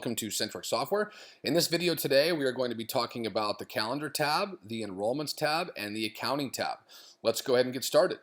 welcome to Centrex Software. In this video today, we are going to be talking about the Calendar tab, the Enrollments tab, and the Accounting tab. Let's go ahead and get started.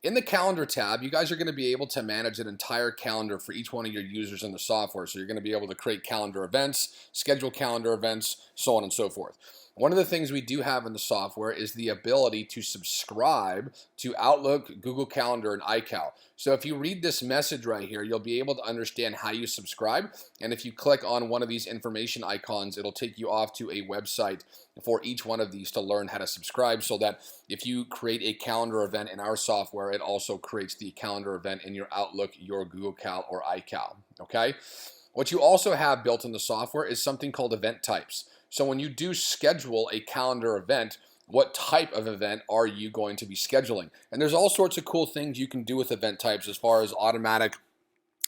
In the Calendar tab, you guys are going to be able to manage an entire calendar for each one of your users in the software. So you're going to be able to create calendar events, schedule calendar events, so on and so forth. One of the things we do have in the software is the ability to subscribe to Outlook, Google Calendar, and iCal. So if you read this message right here, you'll be able to understand how you subscribe. And if you click on one of these information icons, it'll take you off to a website for each one of these to learn how to subscribe, so that if you create a calendar event in our software, it also creates the calendar event in your Outlook, your Google Cal, or iCal. Okay? What you also have built in the software is something called event types. So when you do schedule a calendar event, what type of event are you going to be scheduling? And there's all sorts of cool things you can do with event types as far as automatic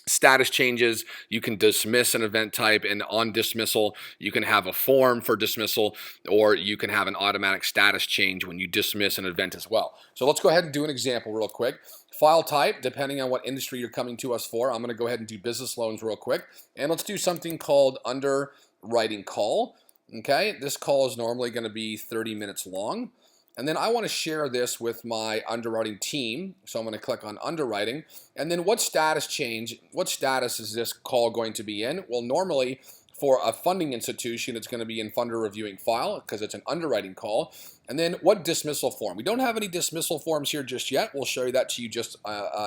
status changes. You can dismiss an event type, and on dismissal, you can have a form for dismissal, or you can have an automatic status change when you dismiss an event as well. So let's go ahead and do an example real quick. File type, depending on what industry you're coming to us for, I'm going to go ahead and do business loans real quick. And let's do something called underwriting call. Okay, this call is normally going to be 30 minutes long. And then I want to share this with my underwriting team. So I'm going to click on underwriting. And then what status is this call going to be in? Well, normally for a funding institution, it's going to be in funder reviewing file because it's an underwriting call. And then what dismissal form? We don't have any dismissal forms here just yet. We'll show you that to you just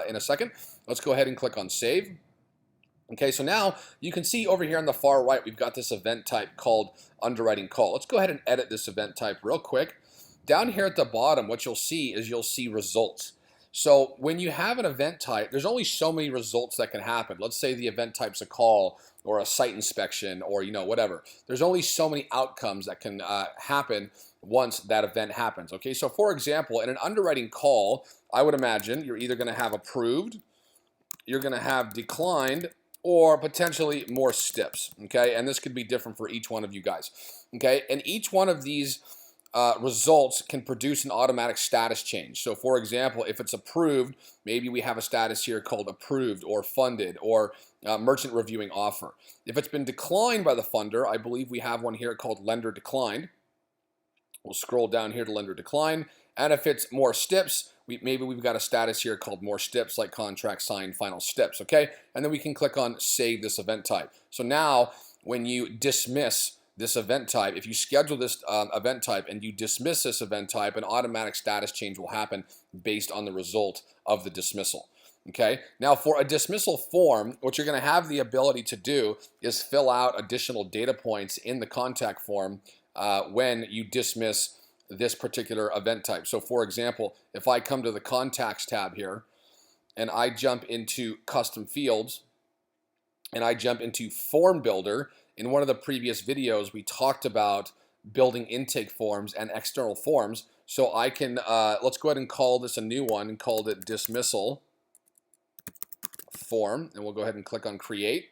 in a second. Let's go ahead and click on save. Okay, so now you can see over here on the far right, we've got this event type called underwriting call. Let's go ahead and edit this event type real quick. Down here at the bottom, what you'll see is you'll see results. So when you have an event type, there's only so many results that can happen. Let's say the event type's a call or a site inspection or whatever. There's only so many outcomes that can happen once that event happens. Okay, so for example, in an underwriting call, I would imagine you're either going to have approved, you're going to have declined, or potentially more steps, okay? And this could be different for each one of you guys, okay? And each one of these results can produce an automatic status change. So for example, if it's approved, maybe we have a status here called approved or funded or merchant reviewing offer. If it's been declined by the funder, I believe we have one here called lender declined. We'll scroll down here to lender decline. And if it's more steps, maybe we've got a status here called more steps, like contract signed, final steps, okay? And then we can click on save this event type. So now when you dismiss this event type, if you schedule this event type and you dismiss this event type, an automatic status change will happen based on the result of the dismissal. Okay, now for a dismissal form, what you're going to have the ability to do is fill out additional data points in the contact form when you dismiss this particular event type. So for example, if I come to the contacts tab here and I jump into custom fields and I jump into form builder, in one of the previous videos we talked about building intake forms and external forms. So I can let's go ahead and call this a new one and call it dismissal form, and we'll go ahead and click on create.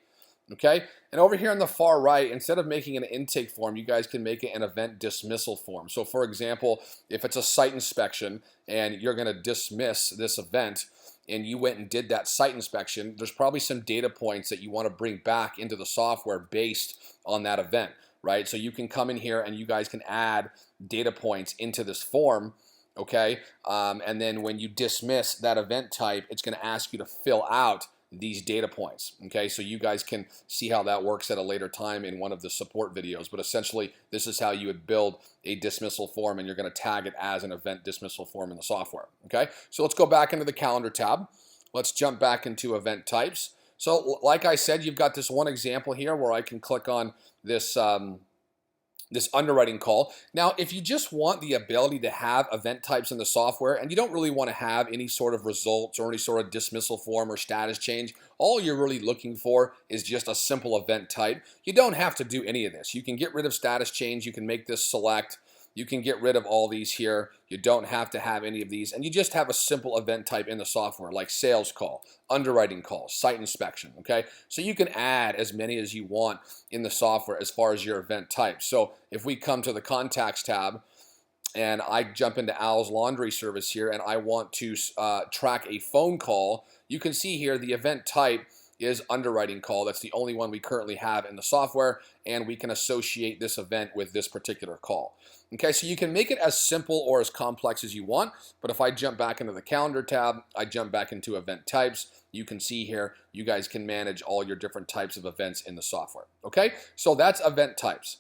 Okay, and over here on the far right, instead of making an intake form, you guys can make it an event dismissal form. So for example, if it's a site inspection and you're going to dismiss this event and you went and did that site inspection, there's probably some data points that you want to bring back into the software based on that event, right? So you can come in here and you guys can add data points into this form. Okay, and then when you dismiss that event type, it's going to ask you to fill out these data points. Okay, so you guys can see how that works at a later time in one of the support videos, but essentially this is how you would build a dismissal form, and you're going to tag it as an event dismissal form in the software. Okay, so let's go back into the calendar tab. Let's jump back into event types. So like I said, you've got this one example here where I can click on this this underwriting call. Now, if you just want the ability to have event types in the software and you don't really want to have any sort of results or any sort of dismissal form or status change, all you're really looking for is just a simple event type. You don't have to do any of this. You can get rid of status change. You can make this select. You can get rid of all these here. You don't have to have any of these, and you just have a simple event type in the software, like sales call, underwriting call, site inspection, okay? So you can add as many as you want in the software as far as your event type. So if we come to the contacts tab and I jump into Al's laundry service here and I want to track a phone call, you can see here the event type is underwriting call. That's the only one we currently have in the software, and we can associate this event with this particular call. Okay, so you can make it as simple or as complex as you want, but if I jump back into the calendar tab, I jump back into event types, you can see here, you guys can manage all your different types of events in the software. Okay, so that's event types.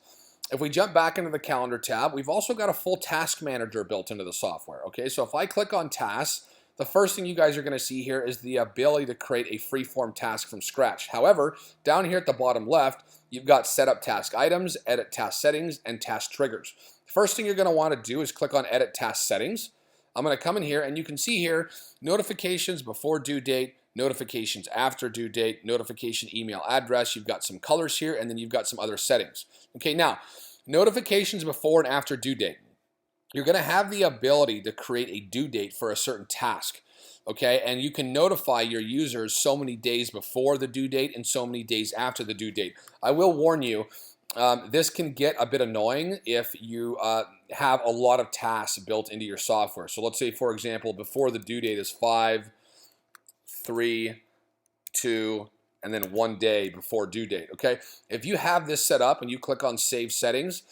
If we jump back into the calendar tab, we've also got a full task manager built into the software. Okay, so if I click on tasks, the first thing you guys are going to see here is the ability to create a free-form task from scratch. However, down here at the bottom left, you've got set up task items, edit task settings, and task triggers. First thing you're going to want to do is click on edit task settings. I'm going to come in here and you can see here notifications before due date, notifications after due date, notification email address. You've got some colors here, and then you've got some other settings. Okay, now notifications before and after due date. You're going to have the ability to create a due date for a certain task. Okay, and you can notify your users so many days before the due date and so many days after the due date. I will warn you, this can get a bit annoying if you have a lot of tasks built into your software. So let's say, for example, before the due date is 5, 3, 2, and then 1 day before due date. Okay, if you have this set up and you click on Save Settings,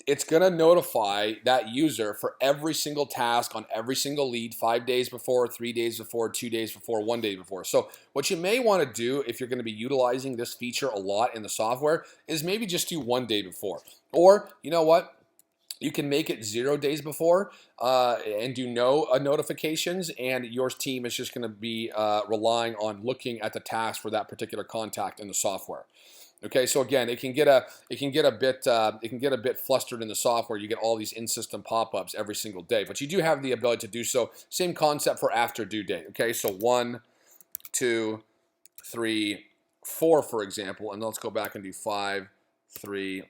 it's going to notify that user for every single task on every single lead 5 days before, 3 days before, 2 days before, 1 day before. So what you may want to do if you're going to be utilizing this feature a lot in the software is maybe just do 1 day before. Or, you know what? You can make it 0 days before and do no notifications, and your team is just going to be relying on looking at the task for that particular contact in the software. Okay, so again, it can get a bit flustered in the software. You get all these in-system pop-ups every single day, but you do have the ability to do so. Same concept for after due date. Okay, so 1, 2, 3, 4, for example, and let's go back and do 5, 3,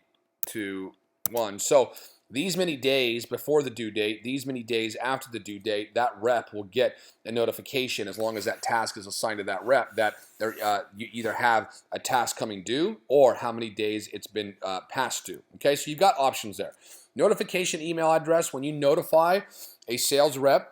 2, 1. So these many days before the due date, these many days after the due date, that rep will get a notification as long as that task is assigned to that rep that you either have a task coming due or how many days it's been past due. Okay, so you've got options there. Notification email address, when you notify a sales rep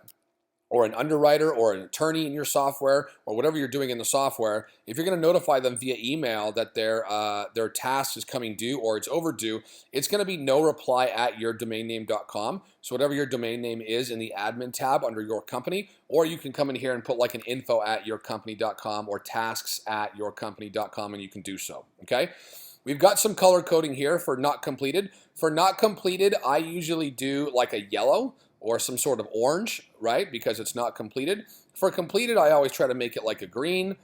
or an underwriter or an attorney in your software or whatever you're doing in the software, if you're going to notify them via email that their task is coming due or it's overdue, it's going to be no reply at yourdomainname.com. So whatever your domain name is in the admin tab under your company, or you can come in here and put like an info at yourcompany.com or tasks at yourcompany.com, and you can do so. Okay. We've got some color coding here for not completed. For not completed, I usually do like a yellow or some sort of orange, right? Because it's not completed. For completed, I always try to make it like a green.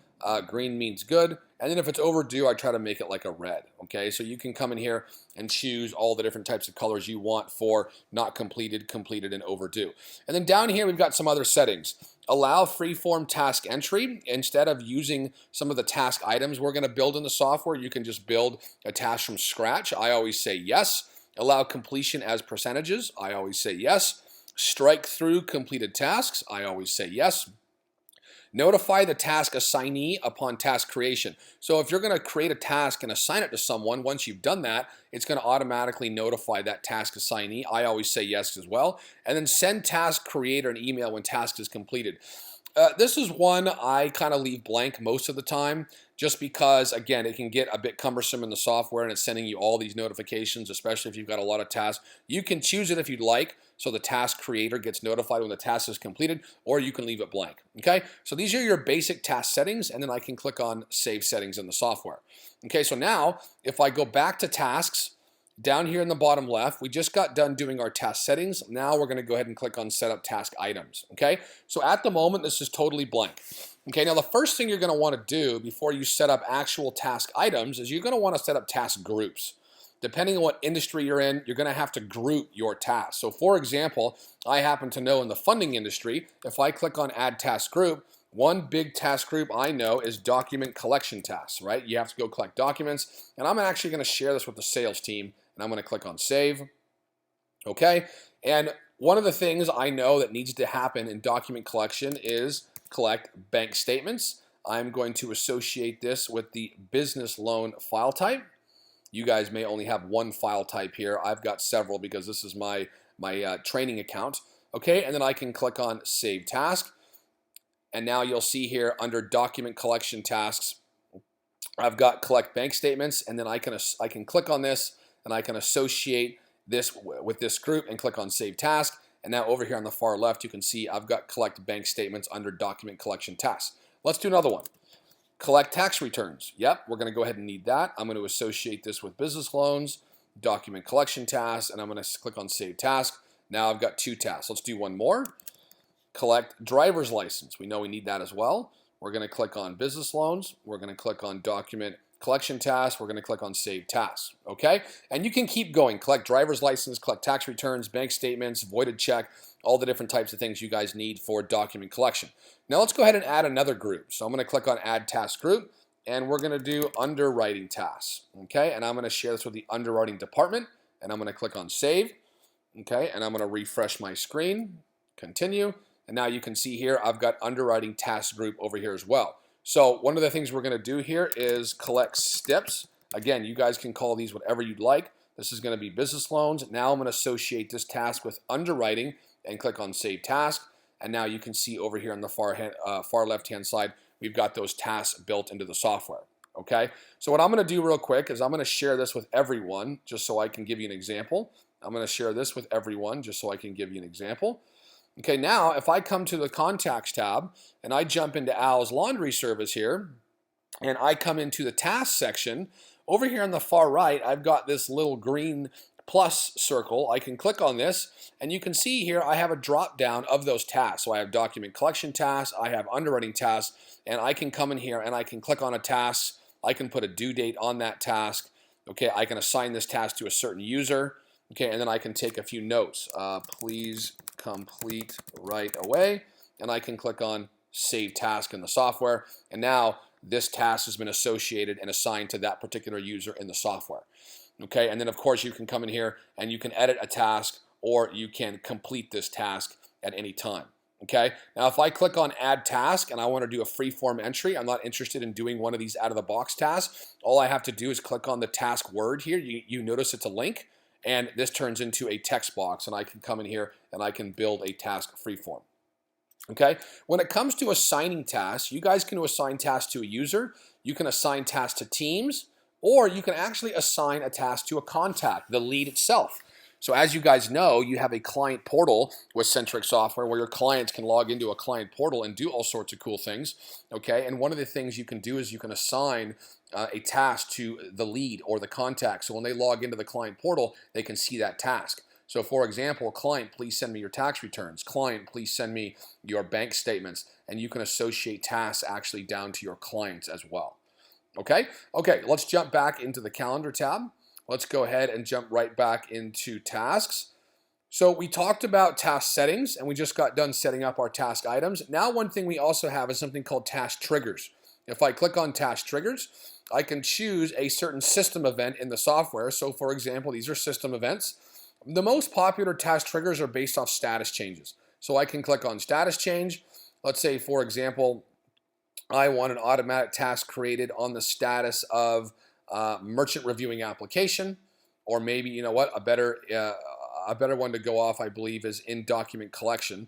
Green means good. And then if it's overdue, I try to make it like a red, okay? So you can come in here and choose all the different types of colors you want for not completed, completed, and overdue. And then down here, we've got some other settings. Allow free-form task entry. Instead of using some of the task items we're gonna build in the software, you can just build a task from scratch. I always say yes. Allow completion as percentages. I always say yes. Strike through completed tasks. I always say yes. Notify the task assignee upon task creation. So if you're going to create a task and assign it to someone, once you've done that, it's going to automatically notify that task assignee. I always say yes as well. And then send task creator an email when task is completed. This is one I kind of leave blank most of the time, just because, again, it can get a bit cumbersome in the software and it's sending you all these notifications, especially if you've got a lot of tasks. You can choose it if you'd like, so the task creator gets notified when the task is completed, or you can leave it blank. Okay, so these are your basic task settings, and then I can click on Save Settings in the software. Okay, so now if I go back to tasks, down here in the bottom left, we just got done doing our task settings. Now we're going to go ahead and click on Set Up Task Items. Okay, so at the moment, this is totally blank. Okay, now the first thing you're going to want to do before you set up actual task items is you're going to want to set up task groups. Depending on what industry you're in, you're going to have to group your tasks. So for example, I happen to know in the funding industry, if I click on Add Task Group, one big task group I know is document collection tasks, right? You have to go collect documents, and I'm actually going to share this with the sales team, and I'm going to click on Save. Okay, and one of the things I know that needs to happen in document collection is collect bank statements. I'm going to associate this with the business loan file type. You guys may only have one file type here. I've got several because this is my training account. Okay, and then I can click on Save Task. And now you'll see here under Document Collection Tasks, I've got collect bank statements, and then I can click on this, and I can associate this with this group and click on Save Task. And now over here on the far left, you can see I've got collect bank statements under document collection tasks. Let's do another one. Collect tax returns. Yep, we're going to go ahead and need that. I'm going to associate this with business loans, document collection tasks, and I'm going to click on Save Task. Now I've got 2 tasks. Let's do one more. Collect driver's license. We know we need that as well. We're going to click on business loans. We're going to click on document collection tasks. We're going to click on Save Tasks. Okay, and you can keep going. Collect driver's license, collect tax returns, bank statements, voided check, all the different types of things you guys need for document collection. Now let's go ahead and add another group. So I'm going to click on Add Task Group, and we're going to do underwriting tasks. Okay, and I'm going to share this with the underwriting department, and I'm going to click on Save. Okay, and I'm going to refresh my screen, continue, and now you can see here I've got underwriting task group over here as well. So one of the things we're going to do here is collect STIPs. Again, you guys can call these whatever you'd like. This is going to be business loans. Now I'm going to associate this task with underwriting and click on Save Task. And now you can see over here on the far left-hand side, we've got those tasks built into the software. Okay, so what I'm going to do real quick is I'm going to share this with everyone just so I can give you an example. I'm going to share this with everyone just so I can give you an example. Okay, now if I come to the Contacts tab and I jump into Al's laundry service here and I come into the task section, over here on the far right, I've got this little green plus circle. I can click on this and you can see here I have a drop down of those tasks. So I have document collection tasks, I have underwriting tasks, and I can come in here and I can click on a task. I can put a due date on that task. Okay, I can assign this task to a certain user. Okay, and then I can take a few notes. Please complete right away. And I can click on Save Task in the software. And now this task has been associated and assigned to that particular user in the software. Okay, and then of course you can come in here and you can edit a task or you can complete this task at any time. Okay, now if I click on Add Task and I want to do a free-form entry, I'm not interested in doing one of these out-of-the-box tasks. All I have to do is click on the task word here. You notice it's a link. And this turns into a text box, and I can come in here and I can build a task freeform. Okay, when it comes to assigning tasks, you guys can assign tasks to a user, you can assign tasks to teams, or you can actually assign a task to a contact, the lead itself. So as you guys know, you have a client portal with Centrex Software where your clients can log into a client portal and do all sorts of cool things. Okay, and one of the things you can do is you can assign a task to the lead or the contact. So when they log into the client portal, they can see that task. So for example, client, please send me your tax returns. Client, please send me your bank statements. And you can associate tasks actually down to your clients as well. Okay, let's jump back into the calendar tab. Let's go ahead and jump right back into tasks. So we talked about task settings and we just got done setting up our task items. Now one thing we also have is something called task triggers. If I click on task triggers, I can choose a certain system event in the software. So for example, these are system events. The most popular task triggers are based off status changes. So I can click on status change. Let's say, for example, I want an automatic task created on the status of merchant reviewing application, or maybe, you know what, a better one to go off, I believe, is in document collection.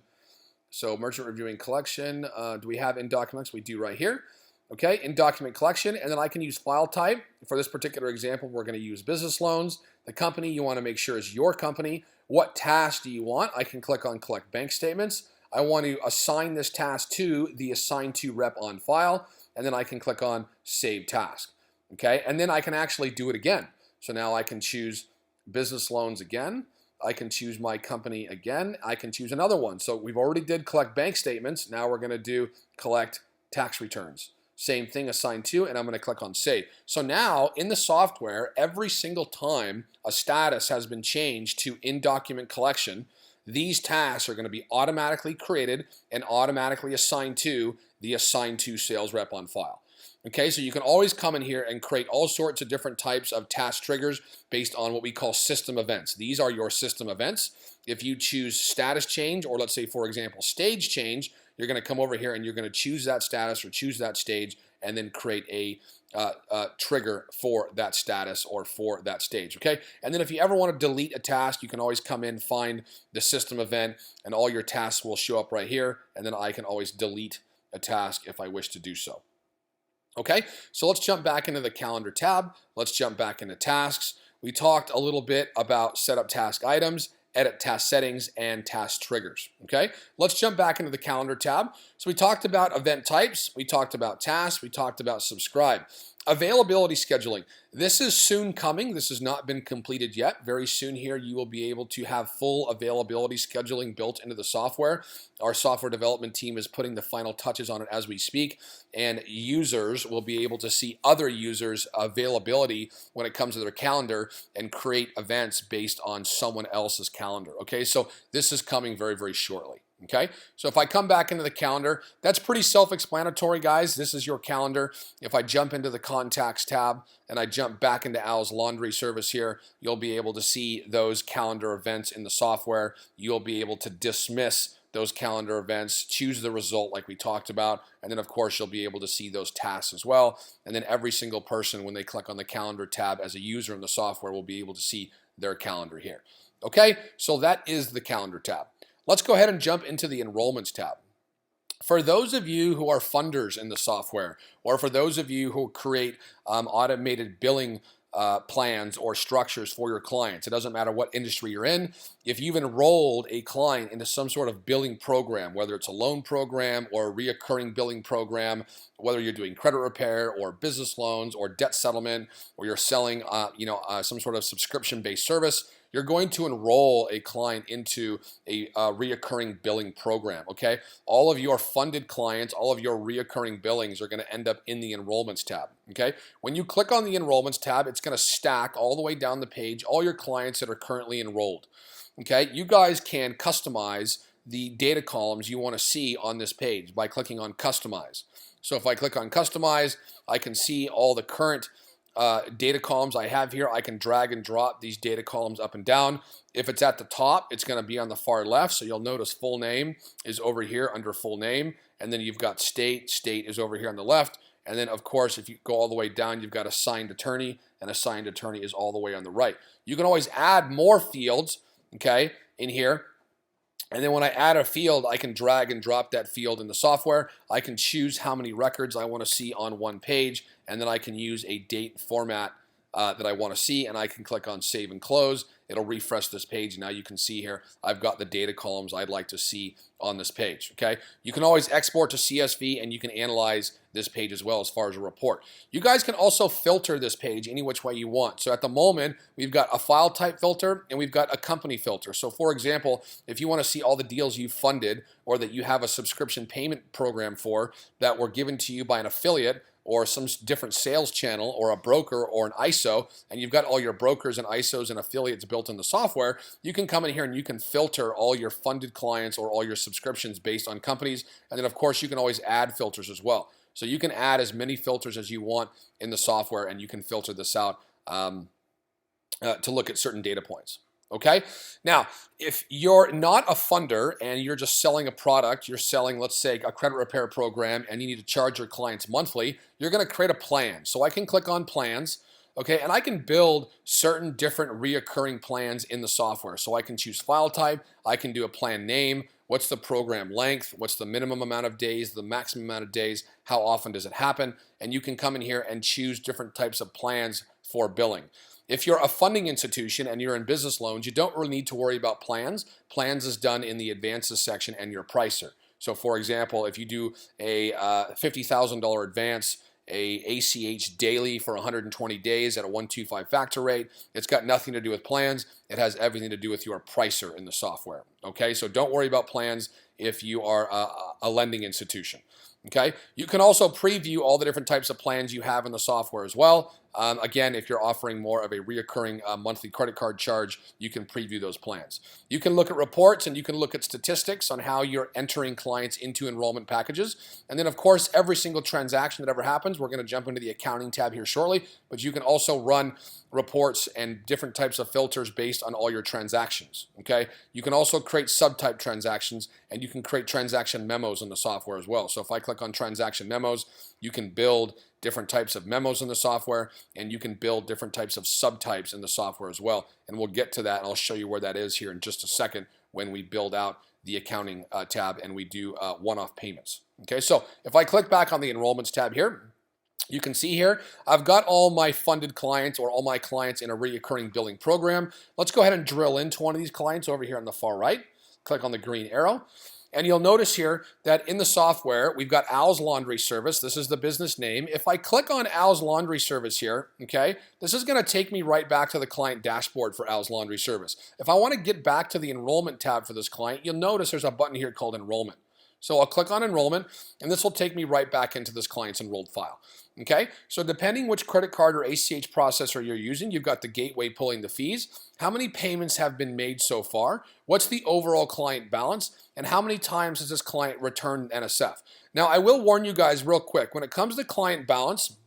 So merchant reviewing collection, do we have in documents? We do right here. Okay, in document collection, and then I can use file type. For this particular example, we're going to use business loans. The company you want to make sure is your company. What task do you want? I can click on collect bank statements. I want to assign this task to the assigned to rep on file, and then I can click on save task. Okay, and then I can actually do it again. So now I can choose business loans again. I can choose my company again. I can choose another one. So we've already did collect bank statements. Now we're going to do collect tax returns. Same thing, assign to, and I'm going to click on save. So now in the software, every single time a status has been changed to in document collection, these tasks are going to be automatically created and automatically assigned to the assigned to sales rep on file. Okay, so you can always come in here and create all sorts of different types of task triggers based on what we call system events. These are your system events. If you choose status change, or let's say, for example, stage change, you're going to come over here and you're going to choose that status or choose that stage and then create a trigger for that status or for that stage, okay? And then if you ever want to delete a task, you can always come in, find the system event, and all your tasks will show up right here, and then I can always delete a task if I wish to do so. Okay, so let's jump back into the calendar tab. Let's jump back into tasks. We talked a little bit about set up task items, edit task settings, and task triggers. Okay, let's jump back into the calendar tab. So we talked about event types, we talked about tasks, we talked about subscribe. Availability scheduling. This is soon coming. This has not been completed yet. Very soon here, you will be able to have full availability scheduling built into the software. Our software development team is putting the final touches on it as we speak, and users will be able to see other users' availability when it comes to their calendar and create events based on someone else's calendar. Okay, so this is coming very, very shortly. Okay, so if I come back into the calendar, that's pretty self-explanatory, guys. This is your calendar. If I jump into the contacts tab and I jump back into Al's laundry service here, you'll be able to see those calendar events in the software. You'll be able to dismiss those calendar events, choose the result like we talked about, and then of course you'll be able to see those tasks as well. And then every single person, when they click on the calendar tab as a user in the software, will be able to see their calendar here. Okay, so that is the calendar tab. Let's go ahead and jump into the enrollments tab. For those of you who are funders in the software, or for those of you who create automated billing plans or structures for your clients, it doesn't matter what industry you're in. If you've enrolled a client into some sort of billing program, whether it's a loan program or a reoccurring billing program, whether you're doing credit repair or business loans or debt settlement, or you're selling some sort of subscription-based service, you're going to enroll a client into a reoccurring billing program, okay? All of your funded clients, all of your reoccurring billings are going to end up in the Enrollments tab, okay? When you click on the Enrollments tab, it's going to stack all the way down the page all your clients that are currently enrolled, okay? You guys can customize the data columns you want to see on this page by clicking on Customize. So if I click on Customize, I can see all the current data columns I have here. I can drag and drop these data columns up and down. If it's at the top, it's going to be on the far left. So you'll notice full name is over here under full name. And then you've got state. State is over here on the left. And then, of course, if you go all the way down, you've got assigned attorney. And assigned attorney is all the way on the right. You can always add more fields, okay, in here. And then when I add a field, I can drag and drop that field in the software. I can choose how many records I want to see on one page, and then I can use a date format that I want to see, and I can click on Save and Close. It'll refresh this page. Now you can see here, I've got the data columns I'd like to see on this page, okay? You can always export to CSV, and you can analyze this page as well as far as a report. You guys can also filter this page any which way you want. So at the moment, we've got a file type filter, and we've got a company filter. So for example, if you want to see all the deals you've funded or that you have a subscription payment program for that were given to you by an affiliate, or some different sales channel, or a broker, or an ISO, and you've got all your brokers and ISOs and affiliates built in the software, you can come in here and you can filter all your funded clients or all your subscriptions based on companies. And then of course you can always add filters as well. So you can add as many filters as you want in the software, and you can filter this out to look at certain data points. Okay, now if you're not a funder and you're just selling a product, you're selling, let's say, a credit repair program, and you need to charge your clients monthly, you're going to create a plan. So I can click on plans, okay, and I can build certain different reoccurring plans in the software. So I can choose file type, I can do a plan name, what's the program length, what's the minimum amount of days, the maximum amount of days, how often does it happen, and you can come in here and choose different types of plans for billing. If you're a funding institution and you're in business loans, you don't really need to worry about plans. Plans is done in the advances section and your pricer. So for example, if you do a $50,000 advance, a ACH daily for 120 days at a 125 factor rate, it's got nothing to do with plans. It has everything to do with your pricer in the software. Okay, so don't worry about plans if you are a lending institution. Okay, you can also preview all the different types of plans you have in the software as well. Again, if you're offering more of a reoccurring monthly credit card charge, you can preview those plans. You can look at reports, and you can look at statistics on how you're entering clients into enrollment packages. And then, of course, every single transaction that ever happens, we're going to jump into the accounting tab here shortly, but you can also run reports and different types of filters based on all your transactions. Okay, you can also create subtype transactions, and you can create transaction memos in the software as well. So if I click on transaction memos, you can build different types of memos in the software, and you can build different types of subtypes in the software as well. And we'll get to that, and I'll show you where that is here in just a second when we build out the accounting tab and we do one-off payments. Okay, so if I click back on the enrollments tab here, You can see here, I've got all my funded clients or all my clients in a reoccurring billing program. Let's go ahead and drill into one of these clients over here on the far right. Click on the green arrow. And you'll notice here that in the software, we've got Al's Laundry Service. This is the business name. If I click on Al's Laundry Service here, okay, this is going to take me right back to the client dashboard for Al's Laundry Service. If I want to get back to the enrollment tab for this client, you'll notice there's a button here called Enrollment. So I'll click on Enrollment, and this will take me right back into this client's enrolled file. Okay, so depending which credit card or ACH processor you're using, you've got the gateway pulling the fees, how many payments have been made so far, what's the overall client balance, and how many times has this client returned NSF. Now, I will warn you guys real quick, when it comes to client balance,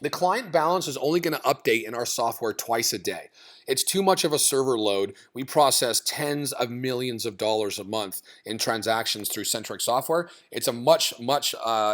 the client balance is only going to update in our software twice a day. It's too much of a server load. We process tens of millions of dollars a month in transactions through Centrex Software. It's a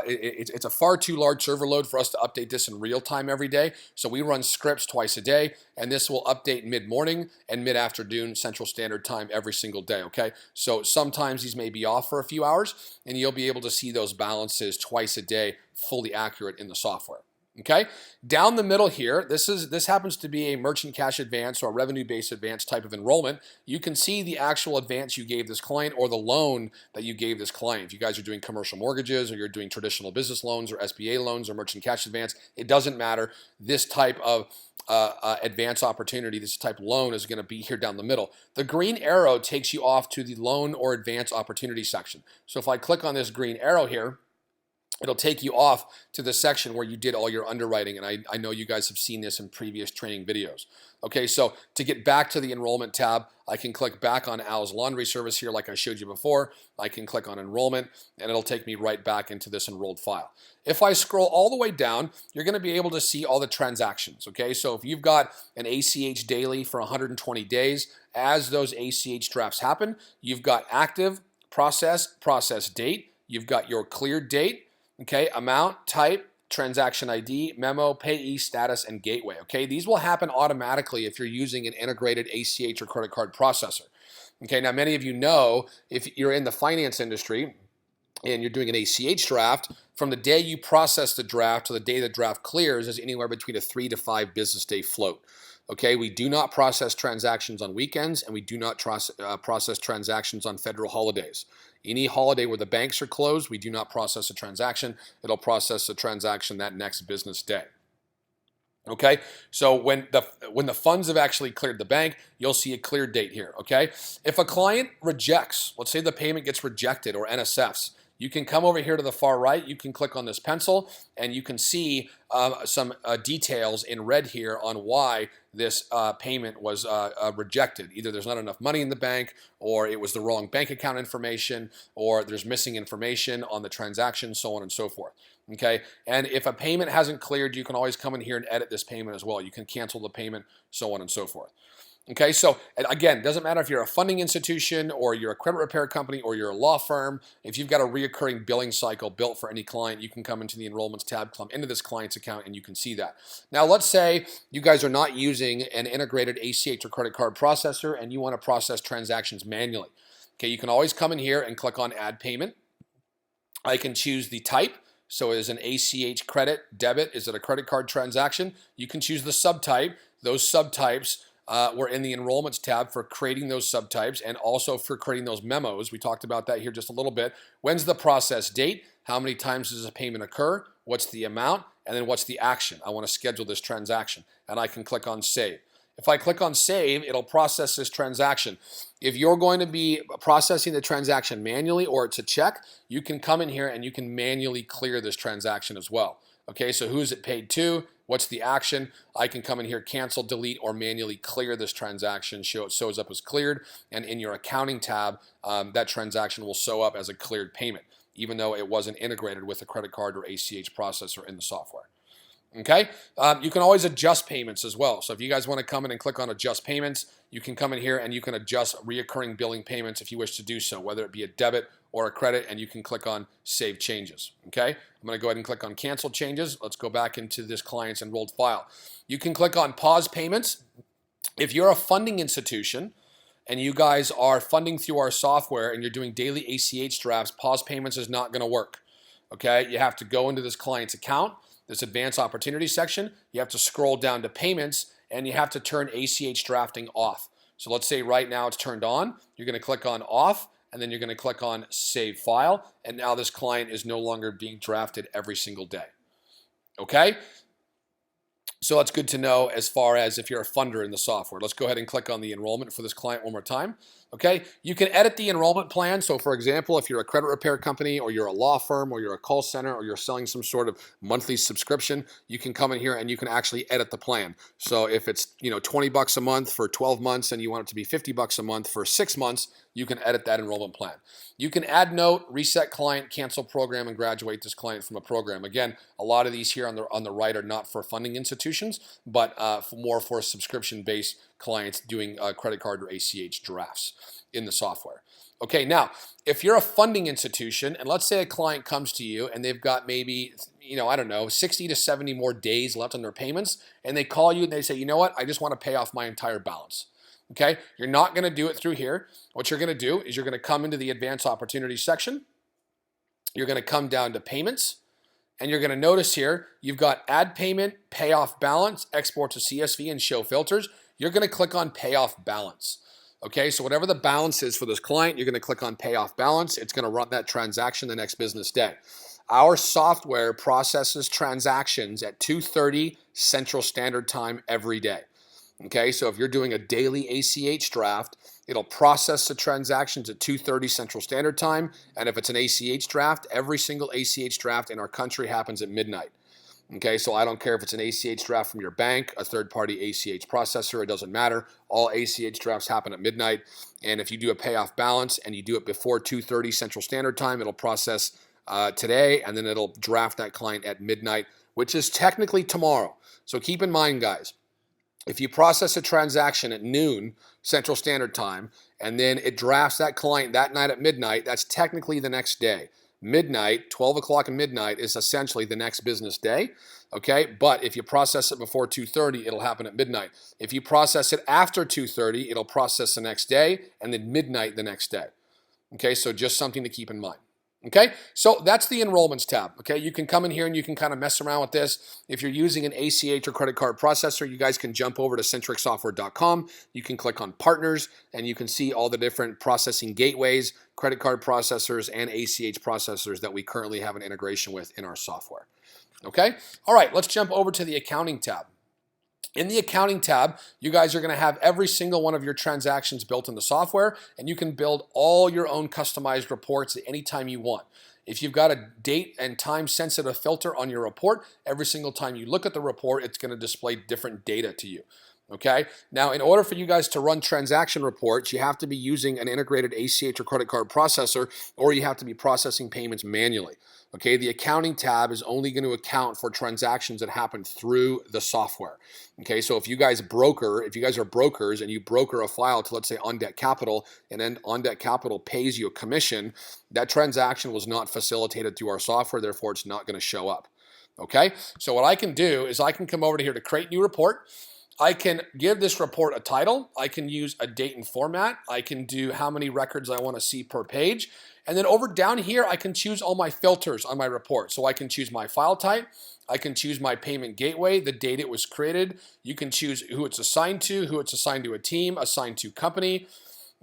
it's a far too large server load for us to update this in real time every day. So we run scripts twice a day, and this will update mid-morning and mid-afternoon Central Standard Time every single day, okay? So sometimes these may be off for a few hours, and you'll be able to see those balances twice a day, fully accurate in the software. Okay, down the middle here, this happens to be a merchant cash advance or revenue-based advance type of enrollment. You can see the actual advance you gave this client or the loan that you gave this client. If you guys are doing commercial mortgages or you're doing traditional business loans or SBA loans or merchant cash advance, it doesn't matter. This type of advance opportunity, this type of loan is going to be here down the middle. The green arrow takes you off to the loan or advance opportunity section. So if I click on this green arrow here, it'll take you off to the section where you did all your underwriting, and I know you guys have seen this in previous training videos. Okay, so to get back to the enrollment tab, I can click back on Al's Laundry Service here like I showed you before. I can click on enrollment, and it'll take me right back into this enrolled file. If I scroll all the way down, you're going to be able to see all the transactions. Okay, so if you've got an ACH daily for 120 days, as those ACH drafts happen, you've got active, process date, you've got your cleared date, okay, amount, type, transaction ID, memo, payee status, and gateway. Okay, these will happen automatically if you're using an integrated ACH or credit card processor. Okay, now many of you know if you're in the finance industry and you're doing an ACH draft, from the day you process the draft to the day the draft clears is anywhere between a 3 to 5 business day float. Okay, we do not process transactions on weekends, and we do not process transactions on federal holidays. Any holiday where the banks are closed, we do not process a transaction. It'll process a transaction that next business day. Okay, so when the funds have actually cleared the bank, you'll see a clear date here. Okay, if a client rejects, let's say the payment gets rejected or NSFs, you can come over here to the far right, you can click on this pencil, and you can see some details in red here on why this payment was rejected. Either there's not enough money in the bank, or it was the wrong bank account information, or there's missing information on the transaction, so on and so forth. Okay, and if a payment hasn't cleared, you can always come in here and edit this payment as well. You can cancel the payment, so on and so forth. Okay, so again, it doesn't matter if you're a funding institution or you're a credit repair company or you're a law firm. If you've got a reoccurring billing cycle built for any client, you can come into the Enrollments tab, come into this client's account, and you can see that. Now, let's say you guys are not using an integrated ACH or credit card processor and you want to process transactions manually. Okay, you can always come in here and click on Add Payment. I can choose the type. So is an ACH credit, debit? Is it a credit card transaction? You can choose the subtype. Those subtypes we're in the Enrollments tab for creating those subtypes and also for creating those memos. We talked about that here just a little bit. When's the process date? How many times does a payment occur? What's the amount? And then what's the action? I want to schedule this transaction, and I can click on Save. If I click on Save, it'll process this transaction. If you're going to be processing the transaction manually or it's a check, you can come in here and you can manually clear this transaction as well. Okay, so who's it paid to? What's the action? I can come in here, cancel, delete, or manually clear this transaction. Show it shows up as cleared, and in your accounting tab, that transaction will show up as a cleared payment, even though it wasn't integrated with a credit card or ACH processor in the software. Okay, you can always adjust payments as well. So if you guys want to come in and click on adjust payments, you can come in here and you can adjust reoccurring billing payments if you wish to do so, whether it be a debit or a credit, and you can click on save changes. Okay, I'm going to go ahead and click on cancel changes. Let's go back into this client's enrolled file. You can click on pause payments. If you're a funding institution and you guys are funding through our software and you're doing daily ACH drafts, pause payments is not going to work. Okay, you have to go into this client's account this advanced opportunity section, you have to scroll down to payments and you have to turn ACH drafting off. So let's say right now it's turned on. You're going to click on off, and then you're going to click on save file, and now this client is no longer being drafted every single day. Okay? So that's good to know as far as if you're a funder in the software. Let's go ahead and click on the enrollment for this client one more time. Okay, you can edit the enrollment plan. So for example, if you're a credit repair company or you're a law firm or you're a call center or you're selling some sort of monthly subscription, you can come in here and you can actually edit the plan. So if it's, you know, 20 bucks a month for 12 months and you want it to be 50 bucks a month for 6 months, you can edit that enrollment plan. You can add note, reset client, cancel program, and graduate this client from a program. Again, a lot of these here on the right are not for funding institutions, but more for subscription-based clients doing credit card or ACH drafts in the software. Okay, now, if you're a funding institution, and let's say a client comes to you and they've got maybe, you know, I don't know, 60 to 70 more days left on their payments, and they call you and they say, you know what, I just want to pay off my entire balance. Okay, you're not going to do it through here. What you're going to do is you're going to come into the advanced opportunities section. You're going to come down to payments. And you're going to notice here, you've got add payment, pay off balance, export to CSV, and show filters. You're going to click on pay off balance. Okay, so whatever the balance is for this client, you're going to click on pay off balance. It's going to run that transaction the next business day. Our software processes transactions at 2:30 Central Standard Time every day. Okay, so if you're doing a daily ACH draft, it'll process the transactions at 2:30 Central Standard Time. And if it's an ACH draft, every single ACH draft in our country happens at midnight. Okay, so I don't care if it's an ACH draft from your bank, a third-party ACH processor, it doesn't matter. All ACH drafts happen at midnight. And if you do a payoff balance and you do it before 2:30 Central Standard Time, it'll process today, and then it'll draft that client at midnight, which is technically tomorrow. So keep in mind, guys, if you process a transaction at noon Central Standard Time, and then it drafts that client that night at midnight, that's technically the next day. Midnight, 12 o'clock and midnight is essentially the next business day, okay? But if you process it before 2:30, it'll happen at midnight. If you process it after 2:30, it'll process the next day, and then midnight the next day. Okay, so just something to keep in mind. Okay, so that's the enrollments tab. Okay, you can come in here and you can kind of mess around with this. If you're using an ACH or credit card processor, you guys can jump over to centrexsoftware.com. You can click on partners and you can see all the different processing gateways, credit card processors, and ACH processors that we currently have an integration with in our software. Okay, all right, let's jump over to the accounting tab. In the accounting tab, you guys are going to have every single one of your transactions built in the software, and you can build all your own customized reports at any time you want. If you've got a date and time sensitive filter on your report, every single time you look at the report, it's going to display different data to you. Okay, now in order for you guys to run transaction reports, you have to be using an integrated ACH or credit card processor, or you have to be processing payments manually. Okay, the accounting tab is only going to account for transactions that happen through the software. Okay, so if you guys are brokers and you broker a file to, let's say, On Deck Capital, and then On Deck Capital pays you a commission, that transaction was not facilitated through our software, therefore it's not going to show up. Okay, so what I can do is I can come over to here to create new report. I can give this report a title. I can use a date and format. I can do how many records I want to see per page. And then over down here, I can choose all my filters on my report. So I can choose my file type. I can choose my payment gateway, the date it was created. You can choose who it's assigned to a team, assigned to company.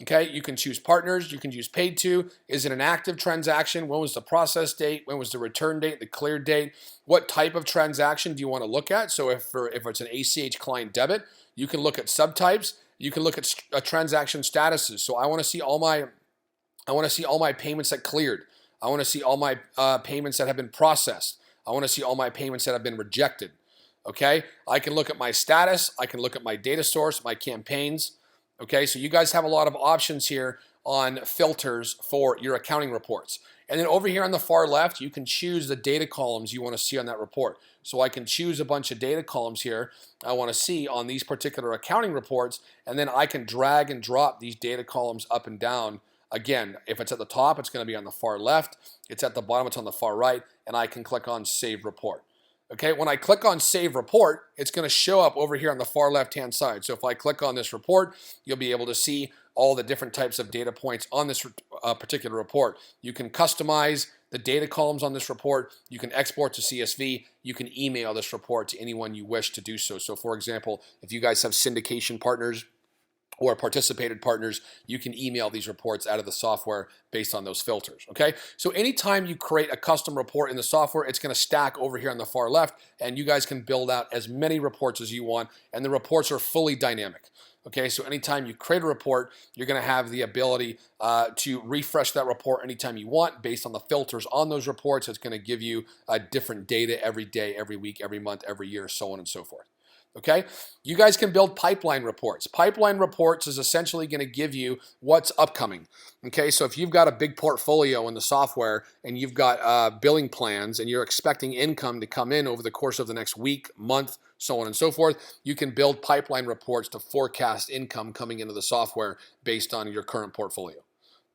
Okay, you can choose partners, you can choose paid to. Is it an active transaction? When was the process date? When was the return date, the clear date? What type of transaction do you want to look at? So if it's an ACH client debit, you can look at subtypes. You can look at transaction statuses. So I want to see all my payments that cleared. I want to see all my payments that have been processed. I want to see all my payments that have been rejected. Okay, I can look at my status. I can look at my data source, my campaigns. Okay, so you guys have a lot of options here on filters for your accounting reports. And then over here on the far left, you can choose the data columns you want to see on that report. So I can choose a bunch of data columns here I want to see on these particular accounting reports, and then I can drag and drop these data columns up and down. Again, if it's at the top, it's going to be on the far left. It's at the bottom, it's on the far right, and I can click on Save Report. Okay, when I click on Save Report, it's going to show up over here on the far left-hand side. So if I click on this report, you'll be able to see all the different types of data points on this particular report. You can customize the data columns on this report. You can export to CSV. You can email this report to anyone you wish to do so. So for example, if you guys have syndication partners or participated partners, you can email these reports out of the software based on those filters, okay? So anytime you create a custom report in the software, it's gonna stack over here on the far left, and you guys can build out as many reports as you want, and the reports are fully dynamic, okay? So anytime you create a report, you're gonna have the ability to refresh that report anytime you want based on the filters on those reports. It's gonna give you different data every day, every week, every month, every year, so on and so forth. Okay, you guys can build pipeline reports. Pipeline reports is essentially going to give you what's upcoming. Okay, so if you've got a big portfolio in the software and you've got billing plans and you're expecting income to come in over the course of the next week, month, so on and so forth, you can build pipeline reports to forecast income coming into the software based on your current portfolio.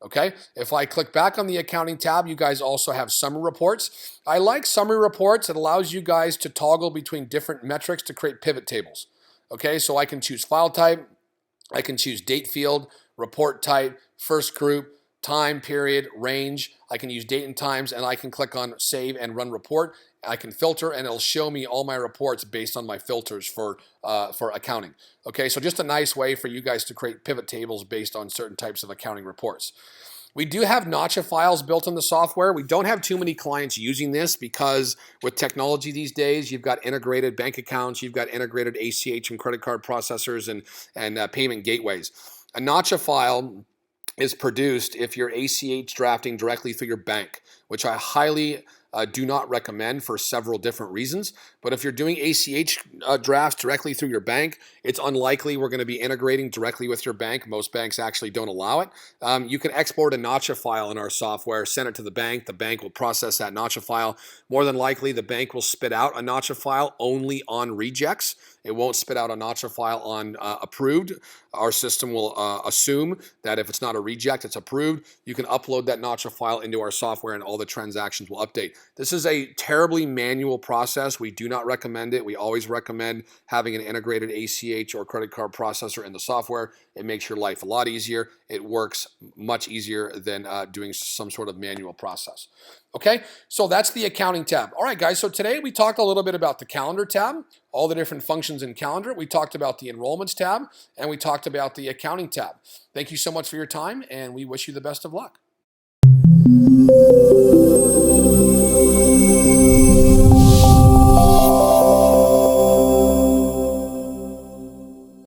Okay, if I click back on the accounting tab, you guys also have summary reports. I like summary reports. It allows you guys to toggle between different metrics to create pivot tables. Okay, so I can choose file type, I can choose date field, report type, first group, time period, range. I can use date and times, and I can click on save and run report. I can filter, and it'll show me all my reports based on my filters for accounting. Okay, so just a nice way for you guys to create pivot tables based on certain types of accounting reports. We do have notcha files built in the software. We don't have too many clients using this because with technology these days, you've got integrated bank accounts, you've got integrated ACH and credit card processors and payment gateways. A notcha file is produced if you're ACH drafting directly through your bank, which I highly do not recommend for several different reasons. But if you're doing ACH drafts directly through your bank, it's unlikely we're going to be integrating directly with your bank. Most banks actually don't allow it. You can export a notcha file in our software, send it to the bank will process that notcha file. More than likely, the bank will spit out a notcha file only on rejects. It won't spit out a notcha file on approved. Our system will assume that if it's not a reject, it's approved. You can upload that notcha file into our software and all the transactions will update. This is a terribly manual process. We do not recommend it. We always recommend having an integrated ACH or credit card processor in the software. It makes your life a lot easier. It works much easier than doing some sort of manual process. Okay, so that's the accounting tab. All right, guys, so today we talked a little bit about the calendar tab, all the different functions in calendar. We talked about the enrollments tab, and we talked about the accounting tab. Thank you so much for your time, and we wish you the best of luck.